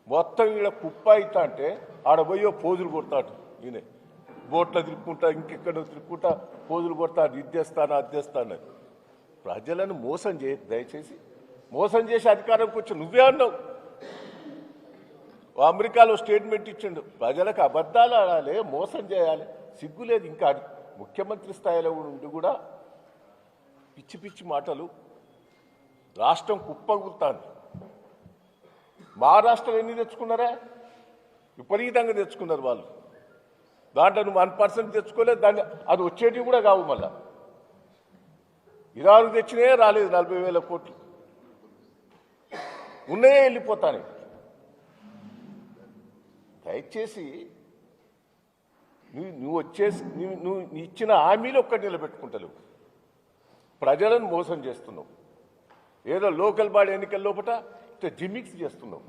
మొత్తం ఈడ కుప్ప అవుతా అంటే ఆడపోయో పోజులు కొడతాడు ఈయన బోట్లో తిరుక్కుంటా ఇంకెక్కడో తిరుక్కుంటా పోజులు కొడతాడు ఇద్దేస్తాను అద్దేస్తాను ప్రజలను మోసం చేయ దయచేసి మోసం చేసి అధికారంకి వచ్చి నువ్వే అన్నావు అమెరికాలో స్టేట్మెంట్ ఇచ్చిండు ప్రజలకు అబద్ధాలు ఆడాలి మోసం చేయాలి సిగ్గులేదు ఇంకా ముఖ్యమంత్రి స్థాయిలో ఉండి కూడా పిచ్చి పిచ్చి మాటలు రాష్ట్రం కుప్పగులుతాను మహారాష్ట్రలో ఎన్ని తెచ్చుకున్నారా విపరీతంగా తెచ్చుకున్నారు వాళ్ళు దాంట్లో నువ్వు 1% తెచ్చుకోలేదు దాన్ని అది వచ్చేటివి కూడా కావు మళ్ళా ఇరాలు తెచ్చినే రాలేదు 40,000 కోట్లు ఉన్నాయే వెళ్ళిపోతాను దయచేసి నువ్వు వచ్చేసి నువ్వు ఇచ్చిన హామీలు ఒక్కటి నిలబెట్టుకుంటలేవు ప్రజలను మోసం చేస్తున్నావు ఏదో లోకల్ బాడీ ఎన్నికల లోపల జిమిక్స్ చేస్తున్నావు